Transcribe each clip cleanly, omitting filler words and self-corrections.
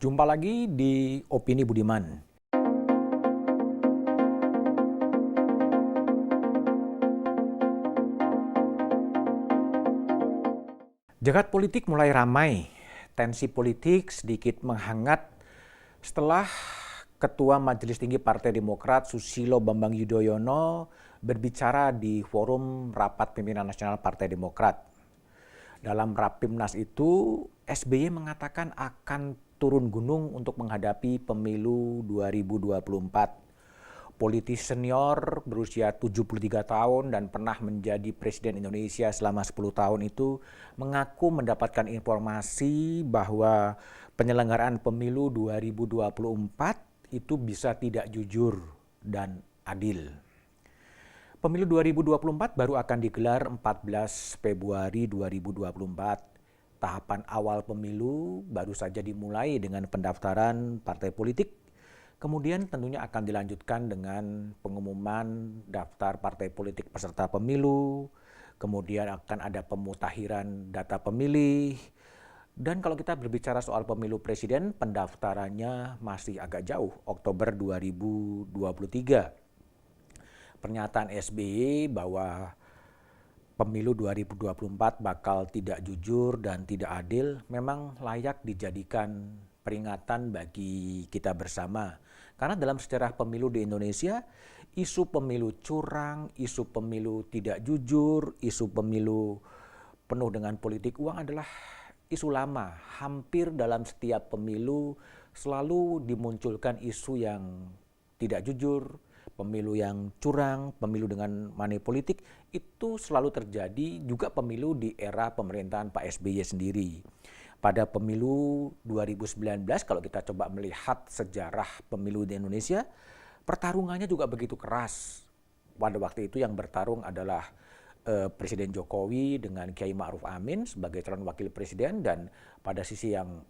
Jumpa lagi di Opini Budiman. Jagat politik mulai ramai, tensi politik sedikit menghangat setelah Ketua Majelis Tinggi Partai Demokrat Susilo Bambang Yudhoyono berbicara di forum Rapat Pimpinan Nasional Partai Demokrat. Dalam Rapimnas itu, SBY mengatakan akan turun gunung untuk menghadapi pemilu 2024. Politisi senior berusia 73 tahun dan pernah menjadi Presiden Indonesia selama 10 tahun itu mengaku mendapatkan informasi bahwa penyelenggaraan pemilu 2024 itu bisa tidak jujur dan adil. Pemilu 2024 baru akan digelar 14 Februari 2024. Tahapan awal pemilu baru saja dimulai dengan pendaftaran partai politik. Kemudian tentunya akan dilanjutkan dengan pengumuman daftar partai politik peserta pemilu, kemudian akan ada pemutakhiran data pemilih, dan kalau kita berbicara soal pemilu presiden, pendaftarannya masih agak jauh, Oktober 2023. Pernyataan SBY bahwa pemilu 2024 bakal tidak jujur dan tidak adil memang layak dijadikan peringatan bagi kita bersama. Karena dalam sejarah pemilu di Indonesia, isu pemilu curang, isu pemilu tidak jujur, isu pemilu penuh dengan politik uang adalah isu lama. Hampir dalam setiap pemilu selalu dimunculkan isu yang tidak jujur, pemilu yang curang, pemilu dengan money politik, itu selalu terjadi juga pemilu di era pemerintahan Pak SBY sendiri. Pada pemilu 2019, kalau kita coba melihat sejarah pemilu di Indonesia, pertarungannya juga begitu keras. Pada waktu itu yang bertarung adalah Presiden Jokowi dengan Kiai Ma'ruf Amin sebagai calon wakil presiden, dan pada sisi yang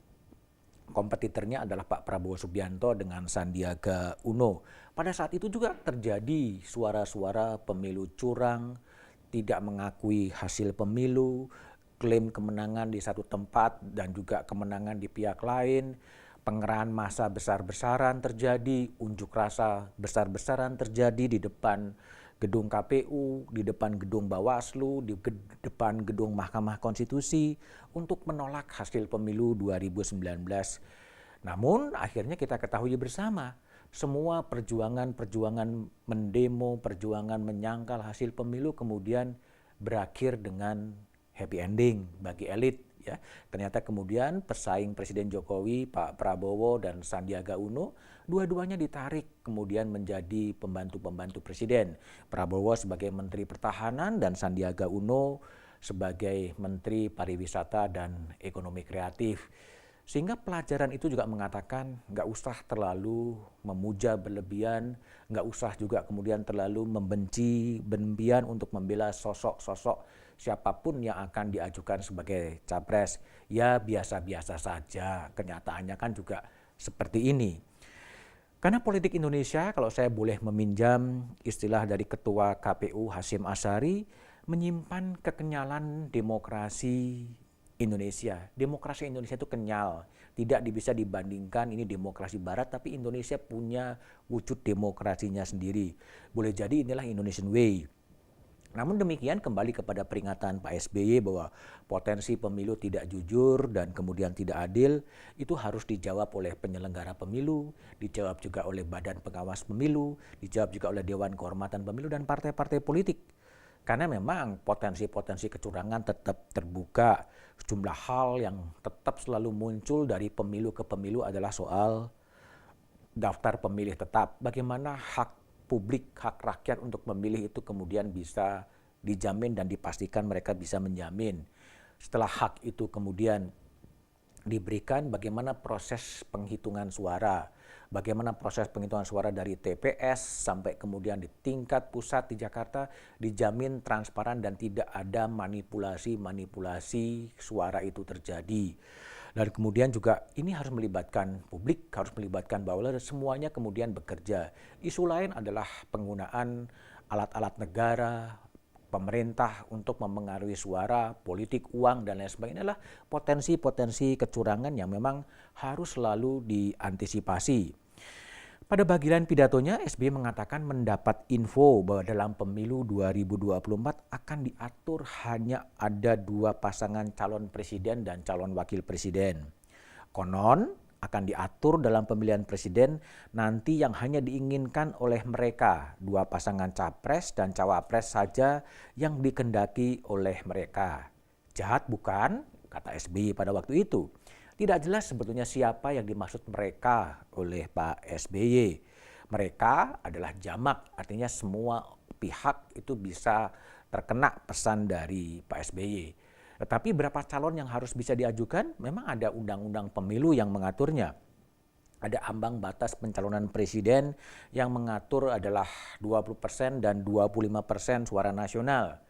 kompetitornya adalah Pak Prabowo Subianto dengan Sandiaga Uno. Pada saat itu juga terjadi suara-suara pemilu curang, tidak mengakui hasil pemilu, klaim kemenangan di satu tempat dan juga kemenangan di pihak lain, pengerahan massa besar-besaran terjadi, unjuk rasa besar-besaran terjadi di depan gedung KPU, di depan gedung Bawaslu, di depan gedung Mahkamah Konstitusi untuk menolak hasil pemilu 2019. Namun akhirnya kita ketahui bersama, semua perjuangan mendemo, perjuangan menyangkal hasil pemilu kemudian berakhir dengan happy ending bagi elit. Ya, ternyata kemudian pesaing Presiden Jokowi, Pak Prabowo dan Sandiaga Uno, dua-duanya ditarik kemudian menjadi pembantu-pembantu presiden. Prabowo sebagai Menteri Pertahanan dan Sandiaga Uno sebagai Menteri Pariwisata dan Ekonomi Kreatif. Sehingga pelajaran itu juga mengatakan nggak usah terlalu memuja berlebihan, nggak usah juga kemudian terlalu membenci berlebihan untuk membela sosok-sosok siapapun yang akan diajukan sebagai capres. Ya biasa-biasa saja, kenyataannya kan juga seperti ini. Karena politik Indonesia, kalau saya boleh meminjam istilah dari Ketua KPU Hasyim Asyari, menyimpan kekenyalan demokrasi Indonesia. Demokrasi Indonesia itu kenyal, tidak bisa dibandingkan ini demokrasi barat, tapi Indonesia punya wujud demokrasinya sendiri. Boleh jadi inilah Indonesian Way. Namun demikian kembali kepada peringatan Pak SBY bahwa potensi pemilu tidak jujur dan kemudian tidak adil itu harus dijawab oleh penyelenggara pemilu, dijawab juga oleh Badan Pengawas Pemilu, dijawab juga oleh Dewan Kehormatan Pemilu dan partai-partai politik. Karena memang potensi-potensi kecurangan tetap terbuka. Sejumlah hal yang tetap selalu muncul dari pemilu ke pemilu adalah soal daftar pemilih tetap. Bagaimana hak publik, hak rakyat untuk memilih itu kemudian bisa dijamin dan dipastikan mereka bisa menjamin. Setelah hak itu kemudian diberikan, bagaimana proses penghitungan suara, bagaimana proses penghitungan suara dari TPS sampai kemudian di tingkat pusat di Jakarta dijamin transparan dan tidak ada manipulasi suara itu terjadi. Dan kemudian juga ini harus melibatkan publik, harus melibatkan bawah, semuanya kemudian bekerja. Isu lain adalah penggunaan alat-alat negara, pemerintah untuk memengaruhi suara, politik, uang, dan lain sebagainya adalah potensi-potensi kecurangan yang memang harus selalu diantisipasi. Pada bagian pidatonya, SBY mengatakan mendapat info bahwa dalam pemilu 2024 akan diatur hanya ada 2 pasangan calon presiden dan calon wakil presiden. Konon akan diatur dalam pemilihan presiden nanti yang hanya diinginkan oleh mereka, 2 pasangan capres dan cawapres saja yang dikehendaki oleh mereka. Jahat bukan? Kata SBY pada waktu itu. Tidak jelas sebetulnya siapa yang dimaksud mereka oleh Pak SBY. Mereka adalah jamak, artinya semua pihak itu bisa terkena pesan dari Pak SBY. Tetapi berapa calon yang harus bisa diajukan? Memang ada undang-undang pemilu yang mengaturnya. Ada ambang batas pencalonan presiden yang mengatur adalah 20% dan 25% suara nasional.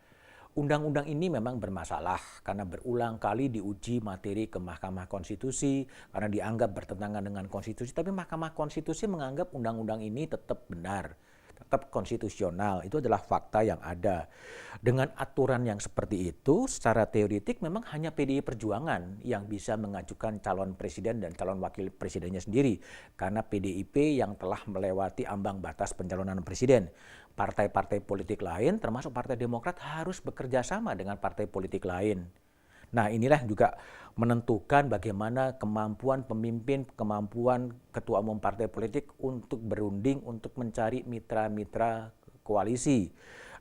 Undang-undang ini memang bermasalah karena berulang kali diuji materi ke Mahkamah Konstitusi karena dianggap bertentangan dengan konstitusi, tapi Mahkamah Konstitusi menganggap undang-undang ini tetap benar, tetap konstitusional. Itu adalah fakta yang ada. Dengan aturan yang seperti itu, secara teoretik memang hanya PDI Perjuangan yang bisa mengajukan calon presiden dan calon wakil presidennya sendiri karena PDIP yang telah melewati ambang batas pencalonan presiden. Partai-partai politik lain termasuk Partai Demokrat harus bekerja sama dengan partai politik lain. Nah, inilah juga menentukan bagaimana kemampuan pemimpin, kemampuan ketua umum partai politik untuk berunding, untuk mencari mitra-mitra koalisi.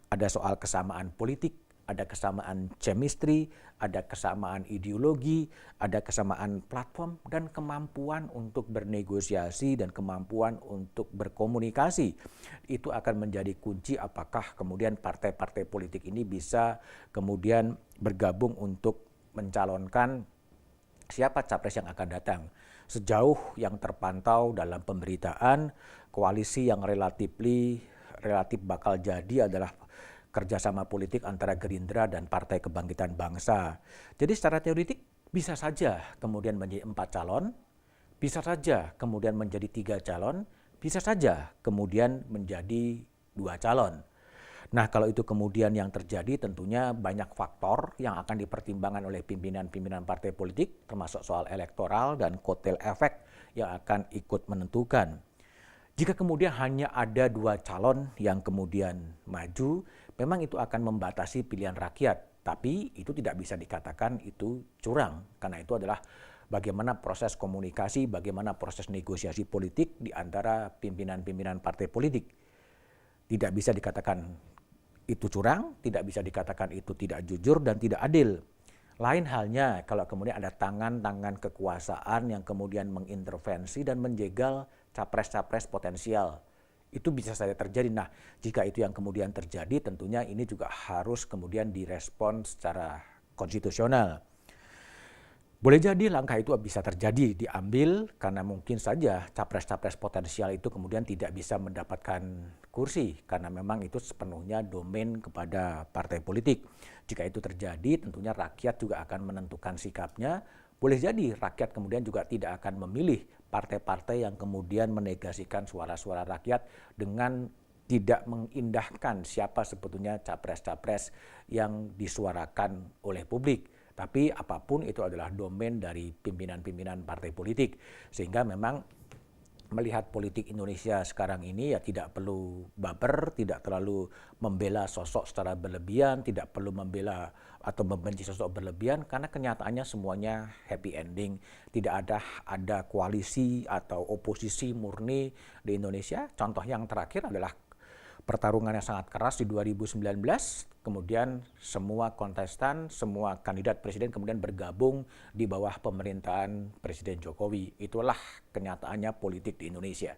Ada soal kesamaan politik, ada kesamaan chemistry, ada kesamaan ideologi, ada kesamaan platform, dan kemampuan untuk bernegosiasi dan kemampuan untuk berkomunikasi. Itu akan menjadi kunci apakah kemudian partai-partai politik ini bisa kemudian bergabung untuk mencalonkan siapa capres yang akan datang. Sejauh yang terpantau dalam pemberitaan, koalisi yang relatif bakal jadi adalah kerjasama politik antara Gerindra dan Partai Kebangkitan Bangsa. Jadi secara teoretik bisa saja kemudian menjadi 4 calon, bisa saja kemudian menjadi 3 calon, bisa saja kemudian menjadi 2 calon. Nah, kalau itu kemudian yang terjadi tentunya banyak faktor yang akan dipertimbangkan oleh pimpinan-pimpinan partai politik, termasuk soal elektoral dan kotel efek yang akan ikut menentukan. Jika kemudian hanya ada 2 calon yang kemudian maju, memang itu akan membatasi pilihan rakyat. Tapi itu tidak bisa dikatakan itu curang, karena itu adalah bagaimana proses komunikasi, bagaimana proses negosiasi politik di antara pimpinan-pimpinan partai politik. Tidak bisa dikatakan itu curang, tidak bisa dikatakan itu tidak jujur dan tidak adil. Lain halnya kalau kemudian ada tangan-tangan kekuasaan yang kemudian mengintervensi dan menjegal capres-capres potensial. Itu bisa saja terjadi. Nah, jika itu yang kemudian terjadi, tentunya ini juga harus kemudian direspon secara konstitusional. Boleh jadi langkah itu bisa terjadi, diambil karena mungkin saja capres-capres potensial itu kemudian tidak bisa mendapatkan kursi karena memang itu sepenuhnya domain kepada partai politik. Jika itu terjadi, tentunya rakyat juga akan menentukan sikapnya. Boleh jadi rakyat kemudian juga tidak akan memilih partai-partai yang kemudian menegasikan suara-suara rakyat dengan tidak mengindahkan siapa sebetulnya capres-capres yang disuarakan oleh publik. Tapi apapun itu adalah domain dari pimpinan-pimpinan partai politik. Sehingga memang melihat politik Indonesia sekarang ini ya tidak perlu baper, tidak terlalu membela sosok secara berlebihan, tidak perlu membela atau membenci sosok berlebihan karena kenyataannya semuanya happy ending. Tidak ada koalisi atau oposisi murni di Indonesia. Contoh yang terakhir adalah pertarungan yang sangat keras di 2019, kemudian semua kontestan, semua kandidat presiden kemudian bergabung di bawah pemerintahan Presiden Jokowi. Itulah kenyataannya politik di Indonesia.